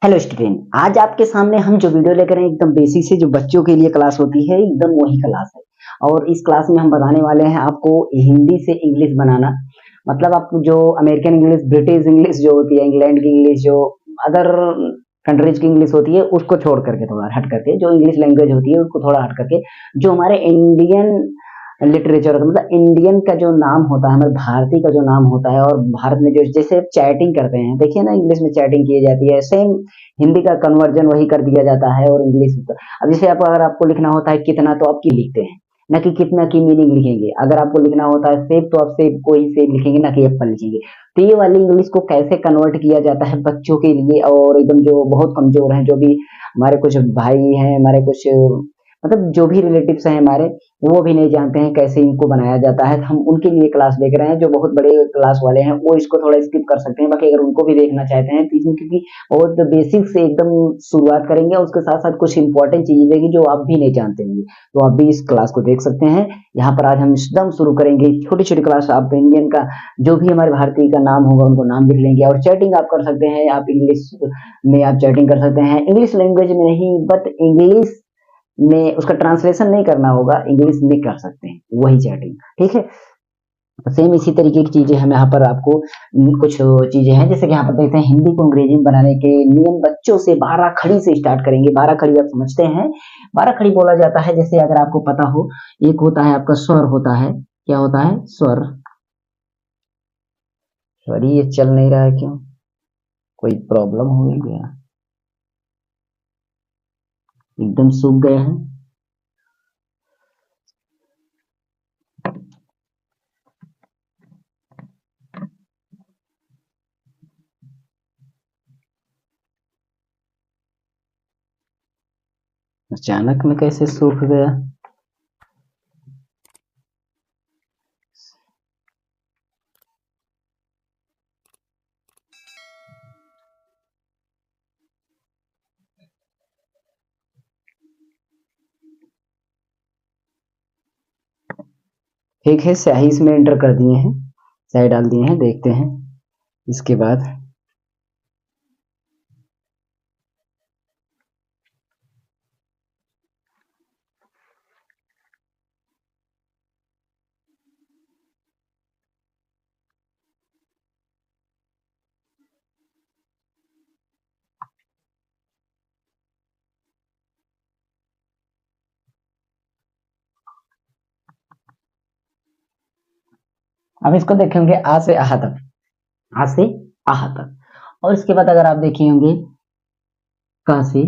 Hello student, आज आपके सामने हम जो वीडियो लेकर आए एकदम बेसिक से जो बच्चों के लिए क्लास होती है एकदम वही क्लास है। और इस क्लास में हम बताने वाले हैं आपको हिंदी से इंग्लिश बनाना। मतलब आपको जो अमेरिकन इंग्लिश, ब्रिटिश इंग्लिश जो होती है, इंग्लैंड की इंग्लिश, जो अदर कंट्रीज की इंग्लिश होती है उसको छोड़ करके, थोड़ा हट करके, जो इंग्लिश लैंग्वेज होती है उसको थोड़ा हट करके, जो हमारे इंडियन लिटरेचर होता है, मतलब इंडियन का जो नाम होता है, हमारे भारतीय का जो नाम होता है, और भारत में जो जैसे चैटिंग करते हैं, देखिए ना, इंग्लिश में चैटिंग की जाती है, सेम हिंदी का कन्वर्जन वही कर दिया जाता है। और इंग्लिश अब जैसे आप, अगर आपको लिखना होता है कितना, तो आप की लिखते हैं, ना कि कितना की मीनिंग लिखेंगे। अगर आपको लिखना होता है सेब, तो आप सेब को ही सेब लिखेंगे, ना कि एप्पल लिखेंगे। तो ये वाली इंग्लिश को कैसे कन्वर्ट किया जाता है बच्चों के लिए, और एकदम जो बहुत कमजोर हैं, जो भी हमारे कुछ भाई हैं, हमारे कुछ मतलब जो भी रिलेटिव्स हैं हमारे, वो भी नहीं जानते हैं कैसे इनको बनाया जाता है, तो हम उनके लिए क्लास देख रहे हैं। जो बहुत बड़े क्लास वाले हैं वो इसको थोड़ा स्किप कर सकते हैं, बाकी अगर उनको भी देखना चाहते हैं तो इसमें, क्योंकि बहुत बेसिक से एकदम शुरुआत करेंगे, और उसके साथ साथ कुछ इंपॉर्टेंट चीजें देगी जो आप भी नहीं जानते होंगे, तो आप भी इस क्लास को देख सकते हैं। यहाँ पर आज हम एकदम शुरू करेंगे छोटी छोटी क्लास। आप इंडियन का जो भी हमारे भारतीय का नाम होगा उनको नाम लिख लेंगे, और चैटिंग आप कर सकते हैं। आप इंग्लिश में आप चैटिंग कर सकते हैं, इंग्लिश लैंग्वेज में नहीं, बट इंग्लिश में उसका ट्रांसलेशन नहीं करना होगा, इंग्लिश में कर सकते हैं वही चैटिंग, ठीक है। तो सेम इसी तरीके की चीजें हम यहाँ पर आपको कुछ चीजें हैं, जैसे कि यहाँ पर देखते हैं हिंदी को अंग्रेजी में बनाने के नियम। बच्चों से 12 खड़ी से स्टार्ट करेंगे। 12 खड़ी आप समझते हैं, 12 खड़ी बोला जाता है, जैसे अगर आपको पता हो, एक होता है आपका स्वर होता है, क्या होता है स्वर। सॉरी, ये चल नहीं रहा है, क्यों, कोई प्रॉब्लम हो गई क्या, एकदम सूख गया है। अचानक में कैसे सूख गया। ठीक है, स्याही इसमें एंटर कर दिए हैं, स्याही डाल दिए हैं, देखते हैं इसके बाद। अब इसको देखेंगे आ से आह तक, आ से आह तक, और इसके बाद अगर आप देखे होंगे का से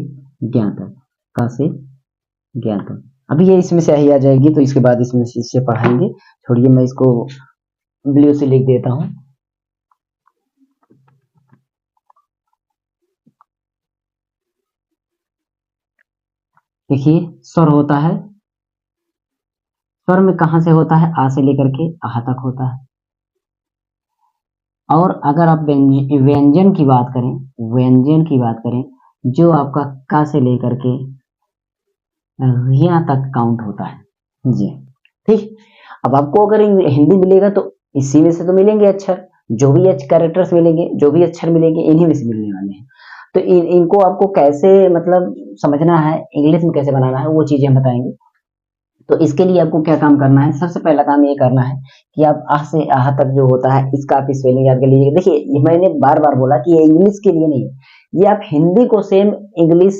ज्ञा तक, का से ज्ञा तक। अभी ये इसमें स्याही आ जाएगी, तो इसके बाद इसमें से पढ़ाएंगे। छोड़िए, मैं इसको ब्लू से लिख देता हूँ। देखिए, स्वर होता है, स्वर में कहां से होता है, आ से लेकर के आह तक होता है। और अगर आप व्यंजन की बात करें, व्यंजन की बात करें, जो आपका का से लेकर के यहाँ तक काउंट होता है जी, ठीक। अब आपको अगर हिंदी मिलेगा तो इसी में से तो मिलेंगे अक्षर, जो भी कैरेक्टर्स मिलेंगे, जो भी अक्षर मिलेंगे, इन्हीं में से मिलने वाले हैं। तो इनको आपको कैसे मतलब समझना है, इंग्लिश में कैसे बनाना है, वो चीजें हम बताएंगे। तो इसके लिए आपको क्या काम करना है, सबसे पहला काम ये करना है कि आप आह से आह तक जो होता है, इसका आप स्पेलिंग याद कर लीजिए। देखिए, ये मैंने बार बार बोला कि ये इंग्लिश के लिए नहीं है, ये आप हिंदी को सेम इंग्लिश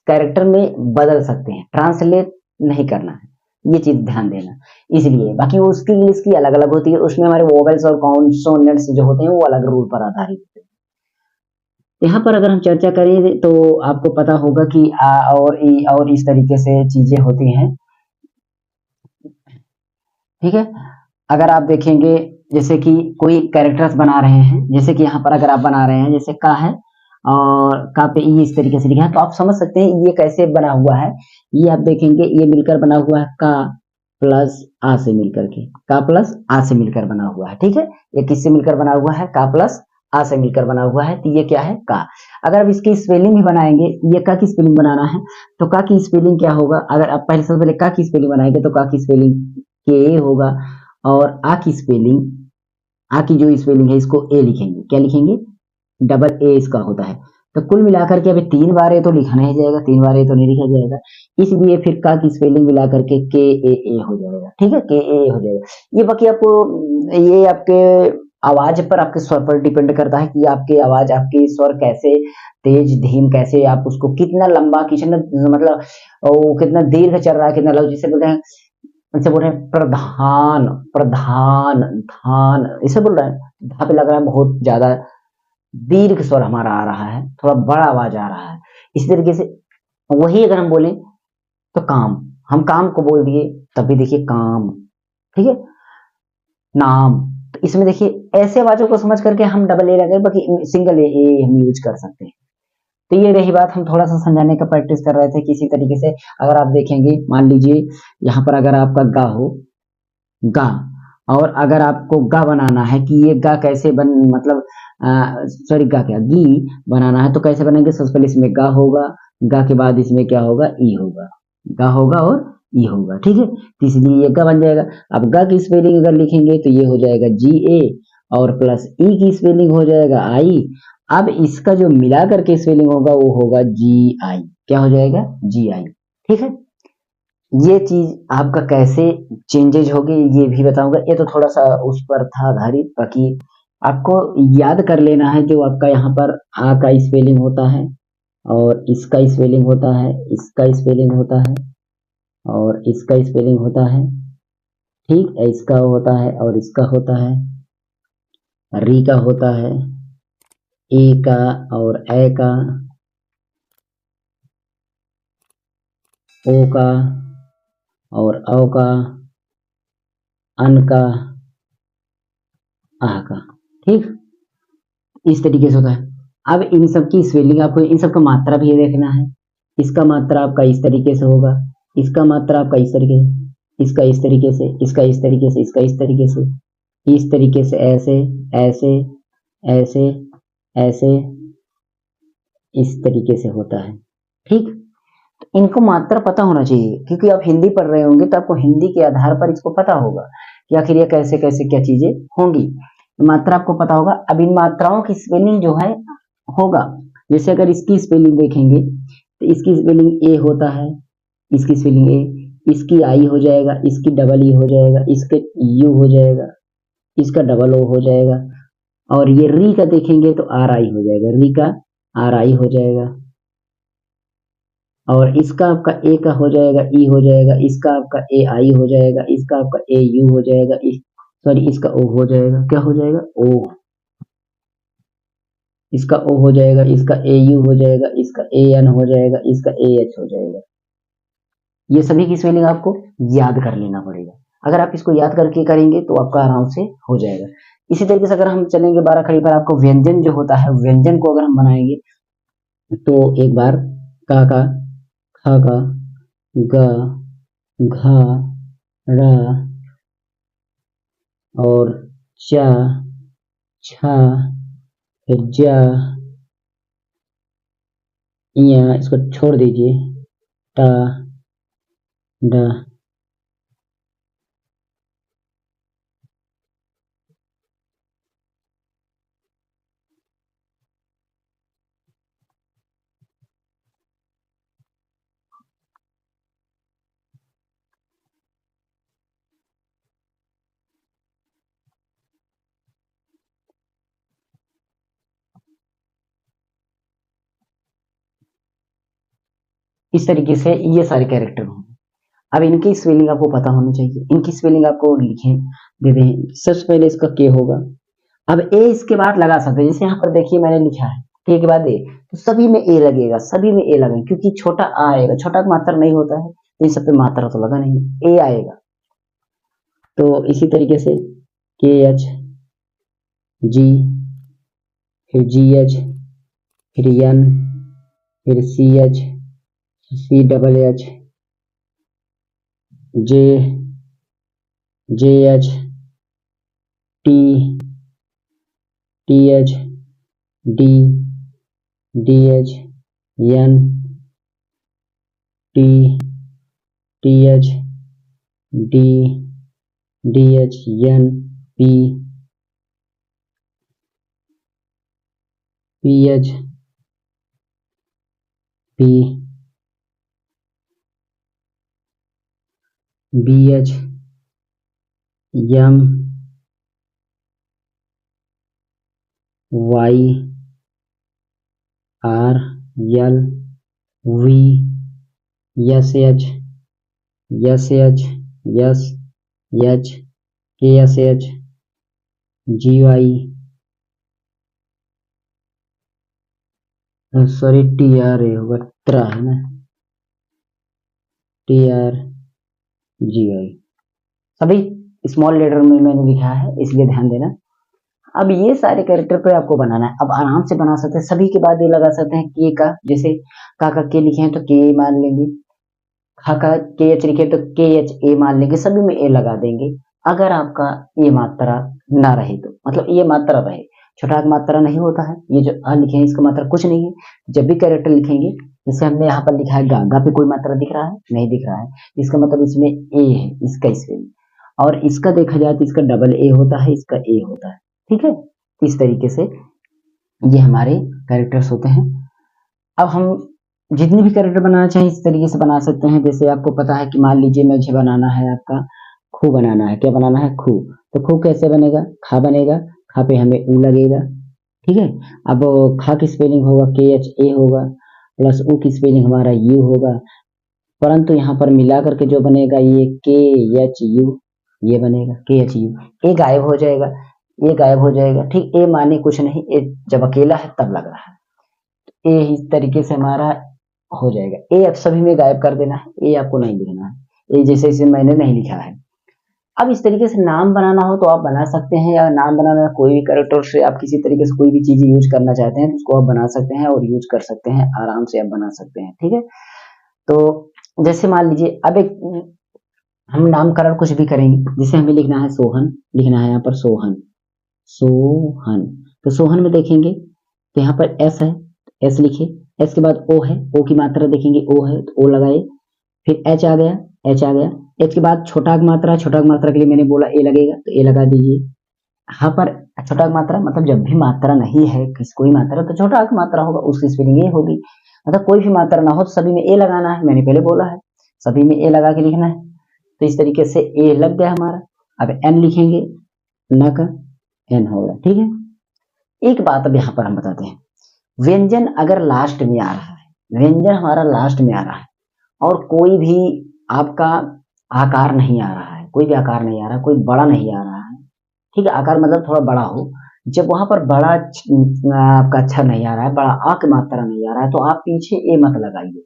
कैरेक्टर में बदल सकते हैं, ट्रांसलेट नहीं करना है, ये चीज ध्यान देना। इसलिए बाकी वो उसकी इंग्लिश की अलग अलग होती है, उसमें हमारे वोवेल्स और कॉन्सोनेंट्स जो होते हैं वो अलग रूल पर आधारित होते हैं। यहाँ पर अगर हम चर्चा करें तो आपको पता होगा कि आ और ई और इस तरीके से चीजें होती हैं, ठीक है। अगर आप देखेंगे, जैसे कि कोई कैरेक्टर्स बना रहे हैं, जैसे कि यहाँ पर अगर आप बना रहे हैं, जैसे का है और का पे ई इस तरीके से लिखा है, तो आप समझ सकते हैं ये कैसे बना हुआ है। ये आप देखेंगे, ये मिलकर बना हुआ है का प्लस आ से मिलकर के, का प्लस आ से मिलकर बना हुआ है, ठीक है। ये किससे मिलकर बना हुआ है, का प्लस आ से मिलकर बना हुआ है, तो ये क्या है, का। अगर आप इसकी स्पेलिंग भी बनाएंगे, ये का की स्पेलिंग बनाना है, तो का की स्पेलिंग क्या होगा। अगर आप पहले सबसे पहले का की स्पेलिंग बनाएंगे, तो का की स्पेलिंग के होगा, और आ की स्पेलिंग, आ की जो स्पेलिंग है इसको ए लिखेंगे, क्या लिखेंगे, डबल ए इसका होता है, तो कुल मिलाकर के अभी 3 बार ये तो लिखा नहीं जाएगा, 3 बार ये तो नहीं लिखा जाएगा, इसलिए फिर का की स्पेलिंग मिला करके के ए हो जाएगा। ठीक है, के ए हो जाएगा। ये बाकी आपको ये आपके आवाज पर, आपके स्वर पर डिपेंड करता है कि आपकी आवाज, आपकी स्वर कैसे तेज धीम, कैसे आप उसको कितना लंबा, कितना मतलब वो कितना दीर्घ चल रहा है, कितना लव, जिसे बोलते हैं, उनसे बोल रहे हैं प्रधान, प्रधान, धान, इसे बोल रहे हैं। धा पे लग रहा है बहुत ज्यादा दीर्घ स्वर हमारा आ रहा है, थोड़ा बड़ा आवाज आ रहा है। इसी तरीके से वही अगर हम बोले तो काम, हम काम को बोल दिए तब भी देखिए काम। ठीक है, नाम, तो इसमें देखिए ऐसे आवाजों को समझ करके हम डबल ए लगे, बाकी सिंगल ए हम यूज कर सकते हैं। तो ये रही बात, हम थोड़ा सा समझाने का प्रैक्टिस कर रहे थे किसी तरीके से। अगर आप देखेंगे, मान लीजिए यहाँ पर अगर आपका गा हो, गा, और अगर आपको गा बनाना है कि ये गा कैसे बन, मतलब सॉरी गा क्या, गी बनाना है तो कैसे बनेंगे। सबसे पहले इसमें गा होगा, गा के बाद इसमें क्या होगा, ई होगा, गा होगा और ई होगा। ठीक है, तो इसलिए ये गा बन जाएगा। अब गा की स्पेलिंग अगर लिखेंगे तो ये हो जाएगा जी ए, और प्लस ई की स्पेलिंग हो जाएगा आई। अब इसका जो मिला करके स्पेलिंग होगा वो होगा जी आई। क्या हो जाएगा, जी आई। ठीक है, ये चीज आपका कैसे चेंजेज होगी ये भी बताऊंगा। ये तो थोड़ा सा उस पर था आधारित, बाकी आपको याद कर लेना है जो आपका यहाँ पर आ का स्पेलिंग होता है, और इसका स्पेलिंग होता है, इसका स्पेलिंग होता है, और इसका स्पेलिंग होता है। ठीक है, इसका होता है और इसका होता है, री का होता है, ए का और ए का, ओ का और औ का, अन का, आह का। ठीक, इस तरीके से होता है। अब इन सब की स्पेलिंग आपको, इन सब का मात्रा भी देखना है। इसका मात्रा आपका इस तरीके से होगा, इसका मात्रा आपका इस तरीके से, इसका इस तरीके से, इसका इस तरीके से, इसका इस तरीके से, इस तरीके से, ऐसे ऐसे ऐसे ऐसे, इस तरीके से होता है। ठीक, इनको मात्रा पता होना चाहिए, क्योंकि आप हिंदी पढ़ रहे होंगे तो आपको हिंदी के आधार पर इसको पता होगा कि आखिर ये कैसे कैसे क्या चीजें होंगी, मात्रा आपको पता होगा। अब इन मात्राओं की स्पेलिंग जो है होगा, जैसे अगर इसकी स्पेलिंग देखेंगे तो इसकी स्पेलिंग ए होता है, इसकी स्पेलिंग ए, इसकी आई हो जाएगा, इसकी डबल ई हो जाएगा, इसके यू हो जाएगा, इसका डबल ओ हो जाएगा, और ये री का देखेंगे तो आर आई हो जाएगा, री का आर आई हो जाएगा, और इसका आपका ए का हो जाएगा, ई हो जाएगा, इसका आपका ए आई हो जाएगा, इसका आपका ए यू हो जाएगा, सॉरी इसका ओ हो जाएगा, क्या हो जाएगा, ओ, इसका ओ हो जाएगा, इसका ए यू हो जाएगा, इसका ए एन हो जाएगा, इसका ए एच हो जाएगा। ये सभी की स्पेलिंग आपको याद कर लेना पड़ेगा। अगर आप इसको याद करके करेंगे तो आपका आराम से हो जाएगा। इसी तरीके से अगर हम चलेंगे 12 खड़ी पर, आपको व्यंजन जो होता है, व्यंजन को अगर हम बनाएंगे तो एक बार का, ख का, ग, घ, र, और च, छ, फिर ज, य, इसको छोड़ दीजिए, ट, ड, इस तरीके से ये सारे कैरेक्टर होंगे। अब इनकी स्पेलिंग आपको पता होनी चाहिए, इनकी स्पेलिंग आपको लिखें दे दें। सबसे पहले इसका के होगा। अब ए इसके बाद लगा सकते हैं, जैसे यहाँ पर देखिए मैंने लिखा है के के बाद ए, तो सभी में ए लगेगा, सभी में ए लगेगा, क्योंकि छोटा आ आएगा, छोटा का मात्रा नहीं होता है तो इन सब पे मात्रा तो लगा नहीं, ए आएगा। तो इसी तरीके से के एच, जी, फिर जी एच, फिर एन, फिर C H, C double H, J, J H, T, T H, D, D H, N, T, T H, D, D H, N, P, P H, P B H M Y R L V S H S H K S H G Y sorry T R A होगा, त्रा है ना, T R G Y, सभी small letter में मैंने लिखा है, इसलिए ध्यान देना। अब ये सारे कैरेक्टर पे आपको बनाना है। अब आराम से बना सकते हैं, सभी के बाद ये लगा सकते हैं के का, जैसे का के लिखे हैं तो के मान लेंगे, खा का के एच लिखे तो के एच ए मान लेंगे, सभी में ए लगा देंगे। अगर आपका ये मात्रा ना रहे तो, मतलब ये मात्रा रहे, छोटा मात्रा नहीं होता है, ये जो आ लिखे हैं इसका मात्रा कुछ नहीं है। जब भी कैरेक्टर लिखेंगे, जैसे हमने यहाँ पर लिखा है गा पे कोई मात्रा दिख रहा है? नहीं दिख रहा है, इसका मतलब इसमें ए है, इसका इसमें, और इसका देखा जाए तो इसका डबल ए होता है, इसका ए होता है, ठीक है। इस तरीके से ये हमारे कैरेक्टर्स होते हैं। अब हम जितने भी कैरेक्टर बनाना चाहें इस तरीके से बना सकते हैं। जैसे आपको पता है कि मान लीजिए मुझे बनाना है आपका खू बनाना है, क्या बनाना है? खू। तो खू कैसे बनेगा? खा बनेगा, खा पे हमें ऊ लगेगा, ठीक है। अब खा की स्पेलिंग होगा के एच ए होगा, प्लस ऊ की स्पेलिंग हमारा यू होगा, परंतु यहाँ पर मिला करके जो बनेगा ये के एच यू, ये बनेगा के एच यू। ए गायब हो जाएगा, ये गायब हो जाएगा, ठीक। ए माने कुछ नहीं, ए जब अकेला है तब लग रहा है। ए इस तरीके से हमारा हो जाएगा। ए अब सभी में गायब कर देना है, ए आपको नहीं लिखना है, ए जैसे इसे मैंने नहीं लिखा है। अब इस तरीके से नाम बनाना हो तो आप बना सकते हैं, या नाम बनाना कोई भी कैरेक्टर से आप किसी तरीके से कोई भी चीज यूज करना चाहते हैं तो उसको आप बना सकते हैं और यूज कर सकते हैं, आराम से आप बना सकते हैं, ठीक है। तो जैसे मान लीजिए अब एक हम नामकरण कुछ भी करेंगे, जैसे हमें लिखना है सोहन, लिखना है यहाँ पर सोहन, सोहन। तो सोहन में देखेंगे तो यहाँ पर एस है, एस लिखे, एस के बाद ओ है, ओ की मात्रा देखेंगे ओ है तो ओ लगाए, फिर एच आ गया, एच आ गया, एच के बाद छोटा मात्रा, छोटा मात्रा के लिए मैंने बोला ए लगेगा तो ए लगा दीजिए। यहाँ पर छोटा मात्रा मतलब जब भी मात्रा नहीं है किस कोई मात्रा तो छोटा मात्रा होगा, उसकी स्पेलिंग ए होगी। मतलब कोई भी मात्रा ना हो तो सभी में ए लगाना है, मैंने पहले बोला है, सभी में ए लगा के लिखना है। तो इस तरीके से ए लग गया हमारा। अब एन लिखेंगे, न का एन होगा, ठीक है। एक बात अब यहाँ पर हम बताते हैं, व्यंजन अगर लास्ट में आ रहा है, व्यंजन हमारा लास्ट में आ रहा है और कोई भी आपका आकार नहीं आ रहा है, कोई भी आकार नहीं आ रहा, कोई बड़ा नहीं आ रहा है, ठीक है। आकार मतलब थोड़ा बड़ा हो, जब वहां पर बड़ा आपका अक्षर नहीं आ रहा है, बड़ा आ की मात्रा नहीं आ रहा है, तो आप पीछे ए मत लगाइए,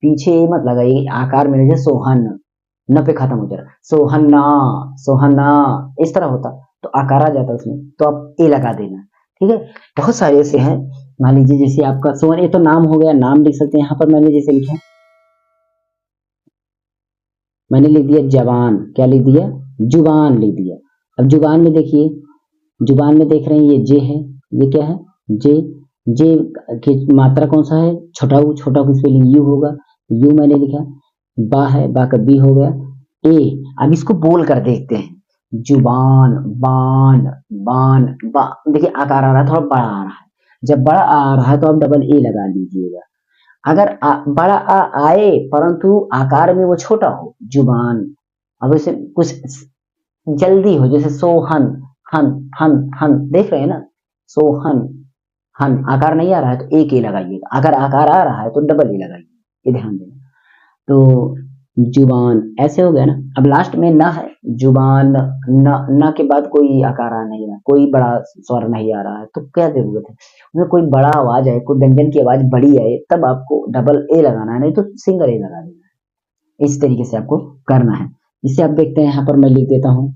पीछे ए मत लगाइए। आकार में जैसे सोहन, न पे खत्म हो जाएगा, सोहन्ना, सोहन्ना, इस तरह होता तो आकार आ जाता उसमें, तो आप ए लगा देना, ठीक है। बहुत सारे ऐसे हैं, मान लीजिए जैसे आपका सोहन, ये तो नाम हो गया, नाम लिख सकते हैं। यहाँ पर मैंने जैसे लिखा, मैंने लिख दिया जवान, क्या लिख दिया? जुबान लिख दिया। अब जुबान में देखिए, जुबान में देख रहे हैं ये जे है, ये क्या है? जे। जे की मात्रा कौन सा है? छोटा ऊ, छोटा ऊ स्पेलिंग यू होगा, यू मैंने लिखा। बा है, बा का बी हो गया, ए। अब इसको बोल कर देखते हैं, जुबान, बान, बान, बा। देखिए आकार आ रहा है, थोड़ा बड़ा आ रहा है, जब बड़ा आ रहा है तो आप डबल ए लगा लीजिएगा। अगर बड़ा आ आए परंतु आकार में वो छोटा हो, जुबान। अब इसे कुछ जल्दी हो, जैसे सोहन, हन, हन, हन, देख रहे हैं ना, सोहन, हन, आकार नहीं आ रहा है तो एक ए लगाइएगा, अगर आकार आ रहा है तो डबल ए लगाइए, ये ध्यान देना। तो जुबान ऐसे हो गया ना। अब लास्ट में न है, जुबान, न के बाद कोई आकार आ नहीं रहा, कोई बड़ा स्वर नहीं आ रहा है, तो क्या जरूरत है उसमें? कोई बड़ा आवाज आए, कोई व्यंजन की आवाज बड़ी आए, तब आपको डबल ए लगाना है, नहीं तो सिंगल ए लगा देना है। इस तरीके से आपको करना है। इसे आप देखते हैं, यहाँ पर मैं लिख देता हूं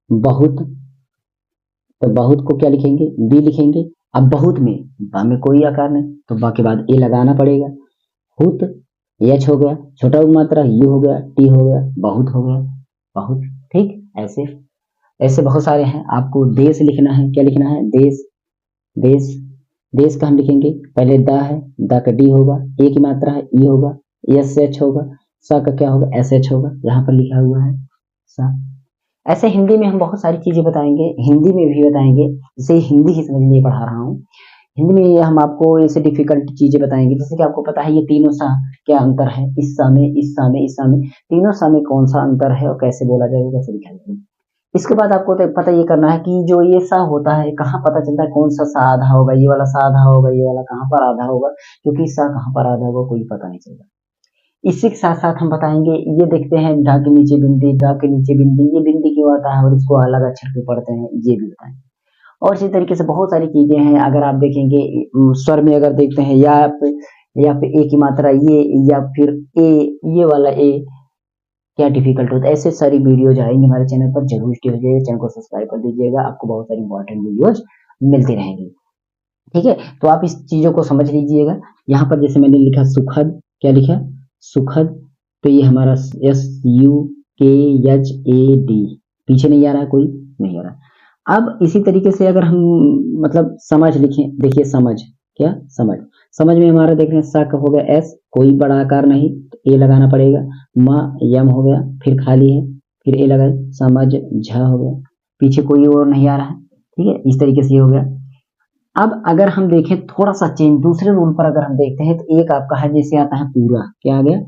बहुत, तो बहुत को क्या लिखेंगे? बी लिखेंगे। अब बहुत में, बा में कोई आकार नहीं, तो बा के बाद ए लगाना पड़ेगा। हुत, एच हो गया, छोटा मात्रा यू हो गया, टी हो गया, बहुत हो गया, बहुत, ठीक। ऐसे ऐसे बहुत सारे हैं। आपको देश लिखना है, क्या लिखना है? देश, देश, देश का हम लिखेंगे, पहले दा है, दा का डी होगा, ए की मात्रा है, ई होगा, एस एच होगा, सा का क्या होगा? एस एच होगा, यहाँ पर लिखा हुआ है सा। ऐसे हिंदी में हम बहुत सारी चीजें बताएंगे, हिंदी में भी बताएंगे, जैसे हिंदी ही समझ नहीं पढ़ा रहा हूँ, हिंदी में हम आपको ऐसे डिफिकल्ट चीजें बताएंगे, जैसे कि आपको पता है ये तीनों सा क्या अंतर है, इस सा में, इस सा में, इस सा में, तीनों सा में कौन सा अंतर है और कैसे बोला जाएगा, कैसे लिखा जाएगा। इसके बाद आपको तो पता ये करना है कि जो ये सा होता है कहाँ पता चलता है कौन सा सा आधा होगा, ये वाला सा आधा होगा, ये वाला कहाँ पर आधा होगा, क्योंकि सा कहाँ पर आधा होगा कोई पता नहीं चलता। इसी के साथ साथ हम बताएंगे, ये देखते हैं ढा के नीचे बिंदी, ढा के नीचे बिंदी, ये बिंदी क्यों आता है और इसको अलग अक्षर क्यों पढ़ते हैं, ये भी बताएंगे। और इसी तरीके से बहुत सारी चीजें हैं, अगर आप देखेंगे स्वर में अगर देखते हैं या फिर ए की मात्रा ये, या फिर ए, ये वाला ए क्या डिफिकल्ट होता है, ऐसे सारी वीडियोज आएंगी हमारे चैनल पर, जरूर स्टे हो जाइए, चैनल को सब्सक्राइब कर दीजिएगा, आपको बहुत सारी इंपॉर्टेंट वीडियोज मिलती रहेंगी। ठीक है, तो आप इस चीजों को समझ लीजिएगा। यहाँ पर जैसे मैंने लिखा सुखद, क्या लिखा, सुखद, तो ये हमारा SUKHAD, पीछे नहीं आ रहा, कोई नहीं आ रहा। अब इसी तरीके से अगर हम मतलब समझ लिखें, देखिए समझ, क्या समझ, समझ में हमारा देख रहे हैं सा का हो गया S, कोई बड़ा आकार नहीं तो ए लगाना पड़ेगा, म यम हो गया, फिर खाली है, फिर ए लगा, समझ झ हो गया, पीछे कोई और नहीं आ रहा है। ठीक है, इस तरीके से ये हो गया। अब अगर हम देखें थोड़ा सा चेंज, दूसरे रूल पर अगर हम देखते हैं, तो एक आपका है जैसे आता है पूरा, क्या आ गया,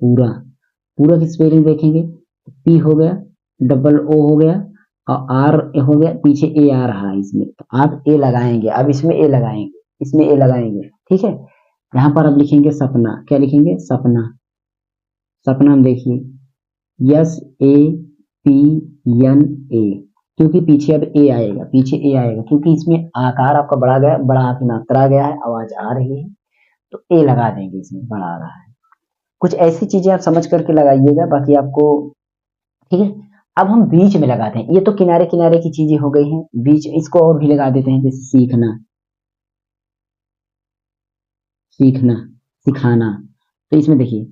पूरा, पूरा की स्पेलिंग देखेंगे, पी हो गया, डबल ओ हो गया, और आर हो गया, पीछे ए आ रहा है इसमें, तो आप ए लगाएंगे, अब इसमें ए लगाएंगे, इसमें ए लगाएंगे। ठीक है, यहाँ पर अब लिखेंगे सपना, क्या लिखेंगे, सपना, सपना हम देखिए SAPNA, क्योंकि पीछे अब ए आएगा, पीछे ए आएगा, क्योंकि इसमें आकार आपका बढ़ा गया, बड़ा की मात्रा गया है, आवाज आ रही है, तो ए लगा देंगे, इसमें बढ़ा आ रहा है। कुछ ऐसी चीजें आप समझ करके लगाइएगा, बाकी आपको ठीक है। अब हम बीच में लगाते हैं, ये तो किनारे किनारे की चीजें हो गई हैं, बीच इसको और भी लगा देते हैं, जैसे सीखना, सीखना, सिखाना, तो इसमें देखिए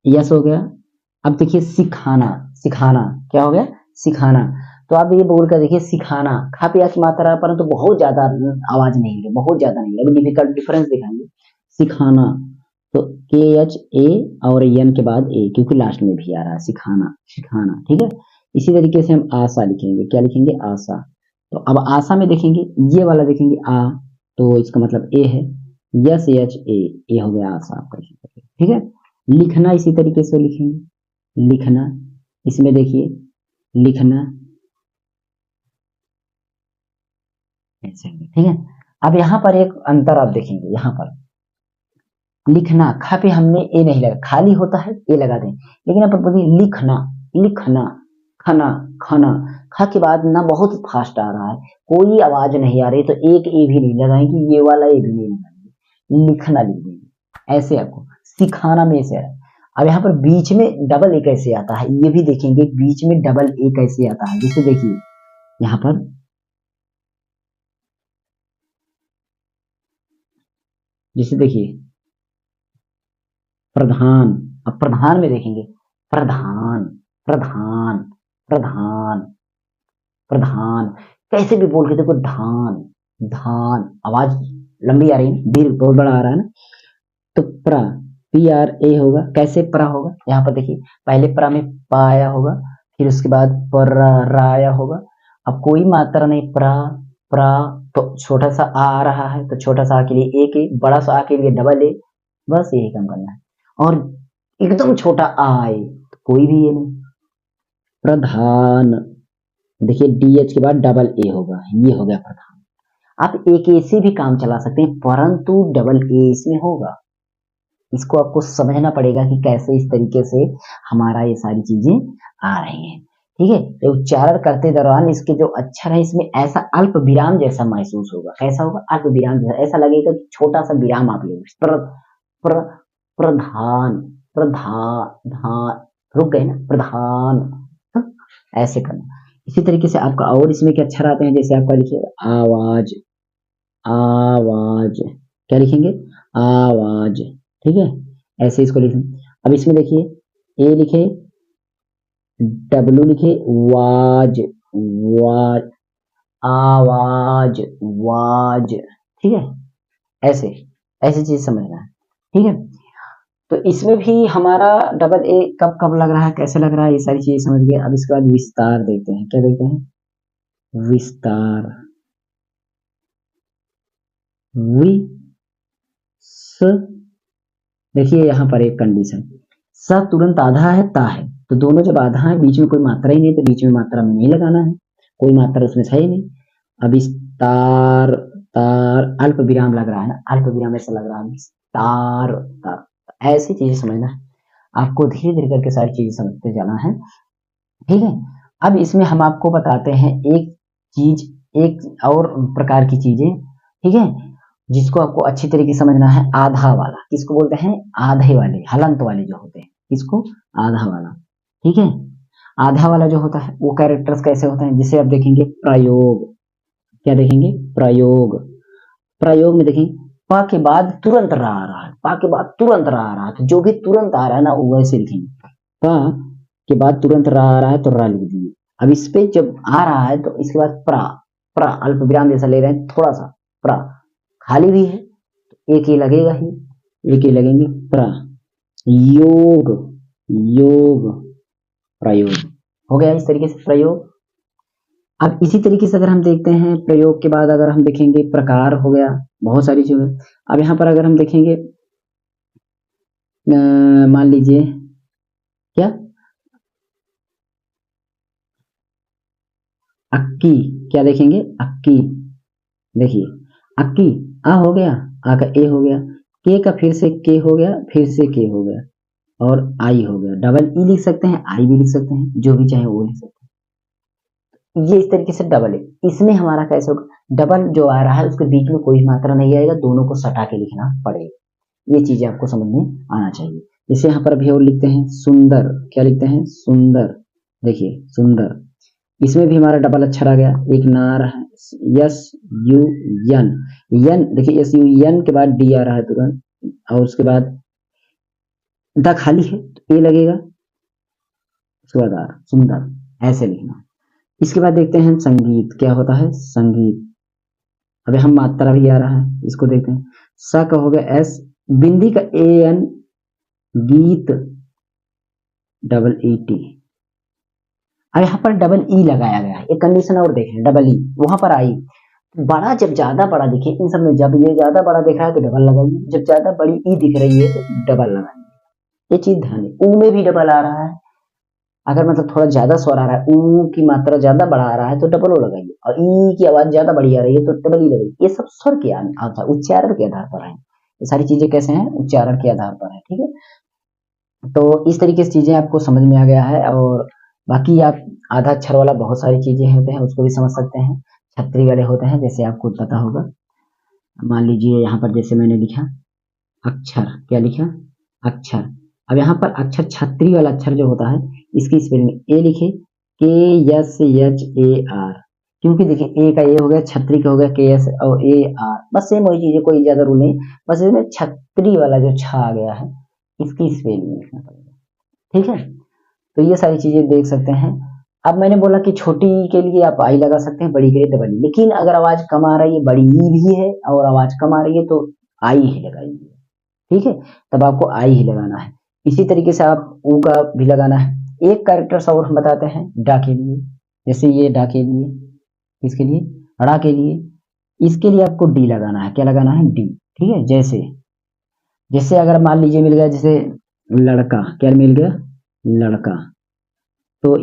यस हो गया। अब देखिए सिखाना, सिखाना क्या हो गया, सिखाना, तो आप ये बोल कर देखिए सिखाना, खा पिया की मात्रा पर तो बहुत ज्यादा आवाज नहीं है, बहुत ज्यादा नहीं है, अभी डिफिकल्ट डिफरेंस दिखाएंगे। सिखाना, तो KHA और एन के बाद ए, क्योंकि लास्ट में भी आ रहा है, सिखाना, सिखाना। ठीक है, इसी तरीके से हम आशा लिखेंगे, क्या लिखेंगे, आशा, तो अब आशा में देखेंगे, ये वाला देखेंगे आ, तो इसका मतलब ए है, SHA, ए हो गया आशा आपका। ठीक है, लिखना इसी तरीके से लिखेंगे, लिखना, इसमें देखिए लिखना ऐसे, ठीक है। अब यहाँ पर एक अंतर आप देखेंगे, यहाँ पर लिखना, खा पे हमने ए नहीं लगा, खाली होता है ए लगा दें, लेकिन यहाँ पर बोलिए लिखना, लिखना, खाना, खाना, खा के बाद ना बहुत फास्ट आ रहा है, कोई आवाज नहीं आ रही, तो एक ए भी नहीं लगाएंगे, ये वाला ए भी नहीं लगाएंगे, लिखना लिख देंगे, ऐसे आपको सिखाना में ऐसे है। अब यहाँ पर बीच में डबल ए कैसे आता है, ये भी देखेंगे, बीच में डबल ए कैसे आता है, जिसे देखिए यहाँ पर जैसे देखिए प्रधान, अब प्रधान में देखेंगे प्रधान, प्रधान, प्रधान, प्रधान, कैसे भी बोल के देखो, धान, धान, आवाज लंबी आ रही है, दीर्घ बहुत बड़ा आ रहा है ना, तो PRA होगा, कैसे प्रा होगा, यहाँ पर देखिए पहले प्रा में पाया होगा, फिर उसके बाद राया होगा, अब कोई मात्रा नहीं, प्रा, प्रा, तो छोटा सा आ रहा है, तो छोटा सा आ के लिए एक, बड़ा सा आ के लिए डबल ए, बस यही काम करना है। और एकदम छोटा आए तो कोई भी ये नहीं, प्रधान, देखिए DH के बाद डबल ए होगा, ये हो गया प्रधान। आप एक ए से भी काम चला सकते हैं, परंतु डबल ए इसमें होगा, इसको आपको समझना पड़ेगा कि कैसे इस तरीके से हमारा ये सारी चीजें आ रही हैं। ठीक है, तो उच्चारण करते दौरान इसके जो अक्षर है, इसमें ऐसा अल्प विराम जैसा महसूस होगा, कैसा होगा, अल्प विराम जैसा, ऐसा लगेगा कि छोटा सा विराम आप ले, प्रधान, प्रधान, धान, रुक गए ना, प्रधान, ऐसे करना। इसी तरीके से आपका और इसमें क्या अक्षर आते हैं, जैसे आपका लिखिए आवाज, आवाज, क्या लिखेंगे, आवाज। ठीक है, ऐसे इसको लिखें। अब इसमें देखिए ए लिखे, डब्लू लिखे, वाज, वाज, आवाज, वाज। ठीक है, ऐसे ऐसी चीज समझना है। ठीक है, तो इसमें भी हमारा डबल ए कब कब लग रहा है, कैसे लग रहा है, ये सारी चीजें समझ गए। अब इसके बाद विस्तार देखते हैं, क्या देखते हैं, विस्तार, वी स। देखिए यहाँ पर एक कंडीशन, स तुरंत आधा है, ता है, तो दोनों जब आधा है, बीच में कोई मात्रा ही नहीं, तो बीच में मात्रा में नहीं लगाना है, कोई मात्रा उसमें है ही नहीं। अब इस तार, तार अल्प विराम लग रहा है ना, अल्प विराम ऐसा लग रहा है, तार तार, ऐसी चीजें समझना है आपको, धीरे धीरे करके सारी चीजें समझते जाना है, ठीक है। अब इसमें हम आपको बताते हैं एक चीज, एक और प्रकार की चीजें, ठीक है, जिसको आपको अच्छी तरीके से समझना है। आधा वाला किसको बोलते हैं? आधे वाले, हलंत वाले जो होते हैं, किसको? आधा वाला, ठीक है। आधा वाला जो होता है वो कैरेक्टर्स कैसे होते हैं, जिसे आप देखेंगे प्रयोग, क्या देखेंगे? प्रयोग। प्रयोग में देखेंगे प के बाद तुरंत रा आ रहा है, प के बाद तुरंत रा आ रहा है, तो जो भी तुरंत आ रहा है ना वो वैसे लिखेंगे। प के बाद तुरंत रा आ रहा है तो रा लिख दीजिए। अब इस पे जब आ रहा है तो इसके बाद प्रा, प्रा अल्प विराम जैसा ले रहे हैं थोड़ा सा, प्रा खाली भी है तो एक ही लगेगा ही, एक ही लगेंगे, प्रा। योग, योग, प्रयोग हो गया इस तरीके से प्रयोग। अब इसी तरीके से अगर हम देखते हैं प्रयोग के बाद अगर हम देखेंगे प्रकार हो गया, बहुत सारी चीजें। अब यहाँ पर अगर हम देखेंगे मान लीजिए क्या, अक्की, क्या देखेंगे? अक्की। देखिए अक्की, आ हो गया, आ का ए हो गया, के का फिर से के हो गया, फिर से के हो गया, और आई हो गया। डबल ई लिख सकते हैं, आई भी लिख सकते हैं, जो भी चाहे वो लिख सकते हैं। ये इस तरीके से डबल है। इसमें हमारा कैसे होगा? डबल जो आ रहा है उसके बीच में कोई मात्रा नहीं आएगा, दोनों को सटा के लिखना पड़ेगा। ये चीजें आपको समझ में आना चाहिए। जैसे यहाँ पर भी और लिखते हैं सुंदर, क्या लिखते हैं? सुंदर। देखिए सुंदर, इसमें भी हमारा डबल अक्षर आ गया, एक नार है, यस यू यन, यन देखिए यस यू यन के बाद डी आ रहा है तुरंत, और उसके बाद द खाली है तो ए लगेगा, उसके बाद आर, सुंदर, ऐसे लिखना। इसके बाद देखते हैं संगीत, क्या होता है? संगीत। अभी हम मात्रा भी आ रहा है, इसको देखते हैं। स का हो गया एस, बिंदी का ए एन, गीत, डबल ई टी। अब यहाँ पर डबल ई लगाया गया है, एक कंडीशन और देखें, डबल ई वहां पर आई, बड़ा जब ज्यादा बड़ा दिखे इन सब में, जब ये ज्यादा बड़ा दिख रहा है तो डबल लगाइए, जब ज्यादा बड़ी ई दिख रही है तो डबल लगाइए। ये चीज ध्यान है। ऊ में भी डबल आ रहा है, अगर मतलब थोड़ा ज्यादा स्वर आ रहा है, ऊ की मात्रा ज्यादा बड़ा आ रहा है तो डबल ओ लगाइए, और ई की आवाज ज्यादा बड़ी आ रही है तो डबल ई लगाइए। ये सब स्वर के आधार, उच्चारण के आधार पर है। ये सारी चीजें कैसे हैं? उच्चारण के आधार पर है, ठीक है। तो इस तरीके से चीजें आपको समझ में आ गया है, और बाकी आप आधा अक्षर वाला बहुत सारी चीजें होते हैं उसको भी समझ सकते हैं, छतरी वाले होते हैं जैसे आपको पता होगा। मान लीजिए यहाँ पर जैसे मैंने लिखा अक्षर, क्या लिखा? अक्षर। अब यहाँ पर अक्षर छतरी वाला अक्षर जो होता है इसकी स्पेलिंग ए लिखे, के एस एच ए आर, क्योंकि देखिए ए का ए हो गया, छतरी का हो गया के एस और ए आर, बस सेम वही चीज है, कोई ज्यादा रूल नहीं, बस इसमें छतरी वाला जो छा आ गया है इसकी स्पेलिंग लिखना पड़ेगा, ठीक है। तो ये सारी चीजें देख सकते हैं। अब मैंने बोला कि छोटी के लिए आप आई लगा सकते हैं, बड़ी के लिए डबल ई, लेकिन अगर आवाज कम आ रही है, बड़ी ई भी है और आवाज कम आ रही है तो आई ही लगाइए, ठीक है, तब आपको आई ही लगाना है। इसी तरीके से आप ऊ का भी लगाना है। एक कैरेक्टर्स और हम बताते हैं डा के लिए, जैसे ये डा के लिए, इसके लिए अड़ा के लिए, इसके लिए आपको डी लगाना है, क्या लगाना है? डी, ठीक है। जैसे जैसे अगर मान लीजिए मिल गया जैसे लड़का, क्या मिल गया? लड़का, तो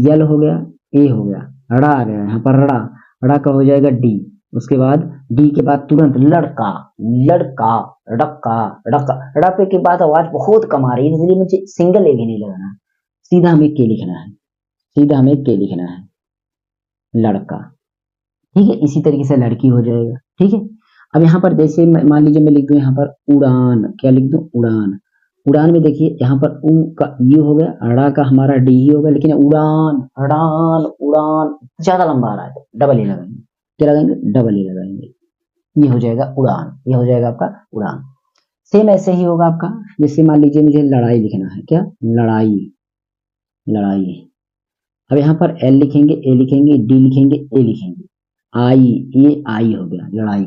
यल हो गया, ए हो गया, ड़ा आ गया, यहाँ पर ड़ा, ड़ा का हो जाएगा डी, उसके बाद डी के बाद तुरंत लड़का, लड़का, डक्का, डक्का, ड़पे के बाद आवाज बहुत कम आ रही है, इसलिए मुझे सिंगल ए भी नहीं लगाना है, सीधा हमें के लिखना है, सीधा हमें के लिखना है, लड़का, ठीक है। इसी तरीके से लड़की हो जाएगा, ठीक है। अब यहाँ पर जैसे मान लीजिए मैं लिख दूं यहाँ पर उड़ान, क्या लिख दूं? उड़ान। उड़ान में देखिए यहाँ पर ऊ का यू हो गया, अड़ा का हमारा डी ही हो गया, लेकिन उड़ान, अड़ान, उड़ान ज्यादा लंबा आ रहा है तो डबल ही लगाएंगे, क्या लगाएंगे? डबल ही लगाएंगे। ये हो जाएगा उड़ान, ये हो जाएगा आपका उड़ान। सेम ऐसे ही होगा आपका, जैसे मान लीजिए मुझे लड़ाई लिखना है, क्या? लड़ाई, लड़ाई। अब यहाँ पर एल लिखेंगे, ए लिखेंगे, डी लिखेंगे, ए लिखेंगे, आई, ये आई हो गया लड़ाई।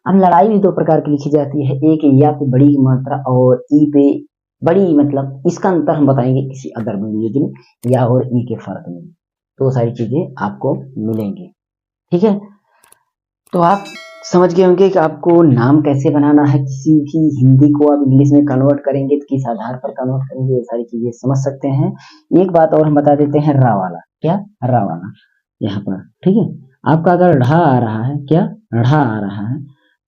अब लड़ाई भी दो प्रकार की लिखी जाती है, एक या पे बड़ी मात्रा और ई पे बड़ी, मतलब इसका अंतर हम बताएंगे किसी अदर वीडियो में, या और ई के फर्क में, तो सारी चीजें आपको मिलेंगी, ठीक है। तो आप समझ गए होंगे कि आपको नाम कैसे बनाना है, किसी भी हिंदी को आप इंग्लिश में कन्वर्ट करेंगे तो किस आधार पर कन्वर्ट करेंगे, ये सारी चीजें समझ सकते हैं। एक बात और हम बता देते हैं, रा वाला क्या, रा वाला यहाँ पर, ठीक है। आपका अगर ढ़ा आ रहा है, क्या ढ़ा आ रहा है,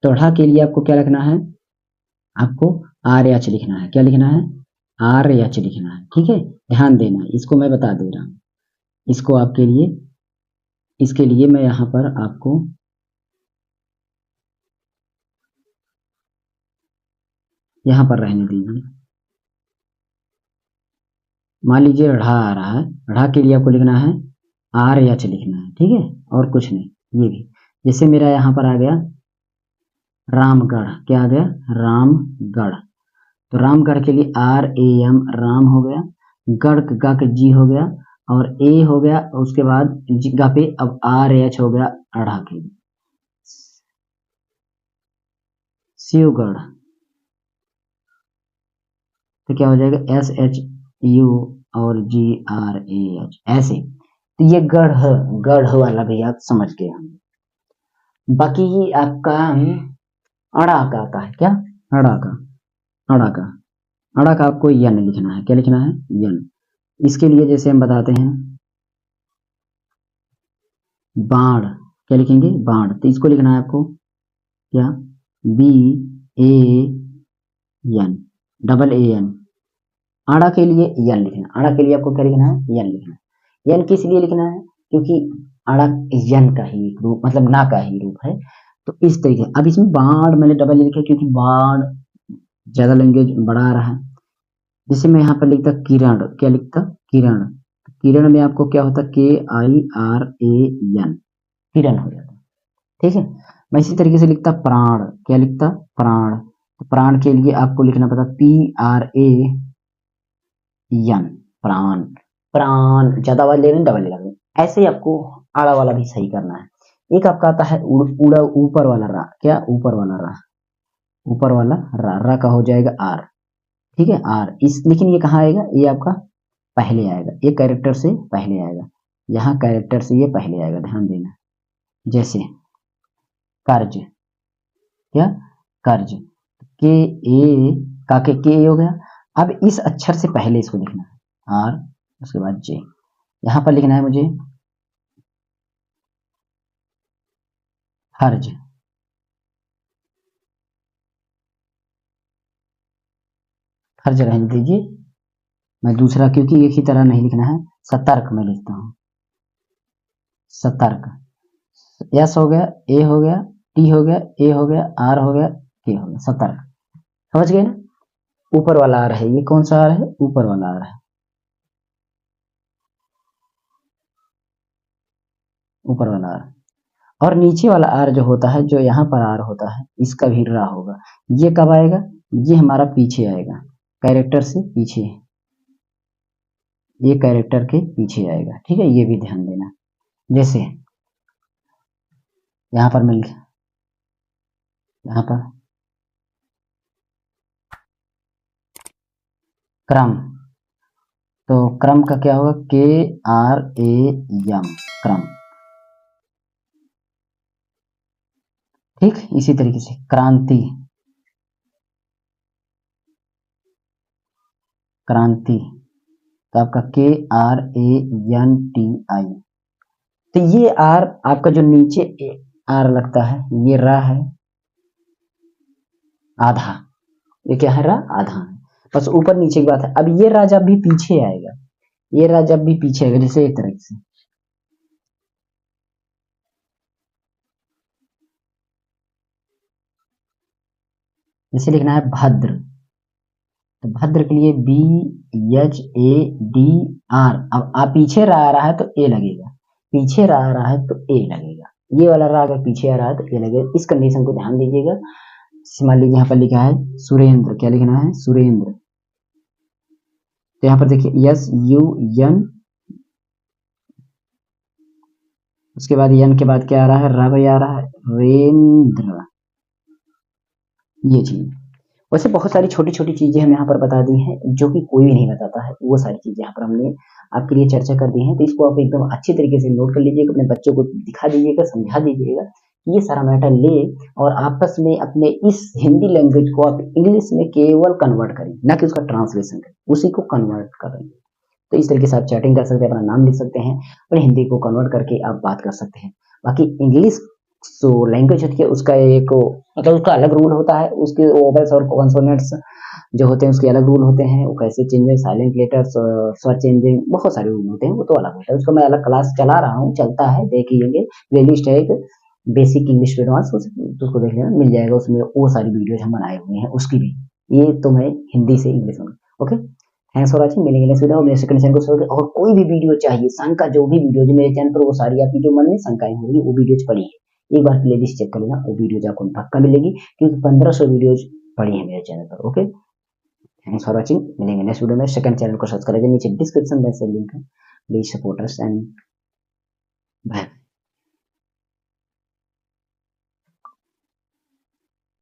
तो ढ़ा के लिए आपको क्या लिखना है, आपको आर एच लिखना है। क्या लिखना है, आर एच लिखना है, ठीक है। ध्यान देना, इसको मैं बता दे रहा हूँ, इसको आपके लिए, इसके लिए मैं यहाँ पर आपको यहाँ पर रहने दीजिए। मान लीजिए ढ़ा आ रहा है, ढ़ा के लिए आपको लिखना है आर एच लिखना है, ठीक है, और कुछ नहीं। ये भी जैसे मेरा यहाँ पर आ गया रामगढ़, क्या आ गया, रामगढ़, तो रामगढ़ के लिए आर ए एम राम हो गया, गढ़ गा के जी हो गया, और ए हो गया, उसके बाद गा पे अब आर एच हो गया अढ़ा के लिए, शिवगढ़, तो क्या हो जाएगा एस एच यू और जी आर ए एच, ऐसे। तो ये गढ़, गढ़ वाला भी आप समझ गए हम। बाकी आपका अड़ा का आता है, क्या अड़ा का, अड़ा का, अड़ा का आपको यन लिखना है। क्या लिखना है, यन। इसके लिए जैसे हम बताते हैं बाढ़, क्या लिखेंगे, बाढ़, तो इसको लिखना है आपको क्या, B A N, double A N. आड़ा के लिए यन लिखना, आड़ा के लिए आपको क्या लिखना है, यन लिखना है। यन किस लिए लिखना है, क्योंकि आड़ा यन का ही रूप, मतलब ना का ही रूप है। तो इस तरीके, अब इसमें बाढ़ मैंने डबल लिखा क्योंकि बाढ़ ज्यादा लैंग्वेज बड़ा आ रहा है। जैसे मैं यहाँ पर लिखता किरण, क्या लिखता, किरण, किरण में आपको क्या होता, के आई आर ए एन, किरण हो जाता, ठीक है। मैं इसी तरीके से लिखता प्राण, क्या लिखता, प्राण, तो प्राण के लिए आपको लिखना पड़ता पी आर ए एन, प्राण, प्राण, ज्यादा वाले लेना, डबल लेना, ऐसे ही आपको आड़ा वाला भी सही करना है। एक आपका आता है उड़ा, ऊपर वाला रा, क्या ऊपर वाला रा, ऊपर वाला रा, रा का हो जाएगा आर, ठीक है, आर इस, लेकिन ये कहाँ आएगा, ये आपका पहले आएगा, ये कैरेक्टर से पहले आएगा, यहाँ कैरेक्टर से ये पहले आएगा, ध्यान देना। जैसे कर्ज, क्या कर्ज, के ए, का के ए हो गया। अब इस अक्षर से पहले इसको लिखना है आर, उसके बाद जे, यहां पर लिखना है मुझे हर्ज, हर्ज रहने दीजिए, मैं दूसरा क्योंकि एक ही तरह नहीं लिखना है, सतर्क में लिखता हूं, सतर्क, एस हो गया, ए हो गया, टी हो गया, ए हो गया, आर हो गया, के हो गया, सतर्क। समझ गए ना, ऊपर वाला आर है, ये कौन सा आर है, ऊपर वाला आर है, ऊपर वाला आर। और नीचे वाला आर जो होता है, जो यहाँ पर आर होता है, इसका भी रा होगा। ये कब आएगा, ये हमारा पीछे आएगा, कैरेक्टर से पीछे, ये कैरेक्टर के पीछे आएगा, ठीक है, ये भी ध्यान देना। जैसे यहाँ पर मिल, यहाँ पर क्रम, तो क्रम का क्या होगा, के आर ए एम, क्रम, ठीक। इसी तरीके से क्रांति, क्रांति, तो आपका K R A N T I, तो ये आर आपका जो नीचे आर लगता है, ये रा है आधा, ये क्या है, रा आधा है, बस ऊपर नीचे की बात है। अब ये रा जब भी पीछे आएगा, ये रा जब भी पीछे आएगा, जैसे एक तरह से, जैसे लिखना है भद्र, तो भद्र के लिए B H A D R, अब आप पीछे रा आ रहा है तो ए लगेगा, पीछे रा आ रहा है तो ए लगेगा, ये वाला रा अगर पीछे आ रहा है तो ए लगेगा। इस कंडीशन को ध्यान दीजिएगा। मान लीजिए यहाँ पर लिखा है सुरेंद्र, क्या लिखना है, सुरेंद्र, तो यहाँ पर देखिए यस यू एन, उसके बाद एन के बाद क्या आ रहा है, रवि आ रहा है, रेंद्र, ये चीज। वैसे बहुत सारी छोटी छोटी चीजें हम यहाँ पर बता दी हैं जो कि कोई भी नहीं बताता है, वो सारी चीजें यहाँ पर हमने आपके लिए चर्चा कर दी हैं। तो इसको आप एकदम अच्छी तरीके से नोट कर लीजिएगा, अपने बच्चों को दिखा दीजिएगा, समझा दीजिएगा ये सारा मैटर ले और आपस में अपने इस हिंदी लैंग्वेज को आप इंग्लिश में केवल कन्वर्ट करें, ना कि उसका ट्रांसलेशन करें, उसी को कन्वर्ट करें। तो इस तरीके से आप चैटिंग कर सकते हैं, अपना नाम लिख सकते हैं और हिंदी को कन्वर्ट करके आप बात कर सकते हैं। बाकी इंग्लिश जो लैंग्वेज होती है उसका एक मतलब उसका अलग रूल होता है, उसके वोवेल्स और कॉन्सोनेंट्स जो होते हैं उसके अलग रूल होते हैं, वो कैसे चेंज है, साइलेंट लेटर्स, स्वर चेंजिंग, बहुत सारे रूल होते हैं, वो तो अलग होता है। उसका मैं अलग क्लास चला रहा हूँ, चलता है, देखिएंगे, प्लेलिस्ट है एक बेसिक इंग्लिश एडवांस, उसको देख लेना, मिल जाएगा, उसमें वो सारी वीडियोज हम बनाए हुए हैं उसकी भी। ये तो मैं हिंदी से इंग्लिश में। ओके, थैंक्स फॉर वॉचिंग, मिलेंगे नेक्स्ट वीडियो। मेरे सेकंड चैनल को सब्सक्राइब, और कोई भी वीडियो चाहिए, शंका जो भी वीडियो जो मेरे चैनल पर, वो सारी आपकी जो मन में शंकाएं होंगी वो वीडियोज पड़ी है, एक बार प्लेलिस्ट चेक कर लेना, वो वीडियोज आपको पक्का मिलेगी, क्योंकि 1500 वीडियोज पड़ी है मेरे चैनल पर। ओके, थैंक्स फॉर वॉचिंग, मिलेंगे नेक्स्ट वीडियो में। सेकंड चैनल को सब्सक्राइब करेंगे, नीचे डिस्क्रिप्शन में से लिंक है, please support us and bye.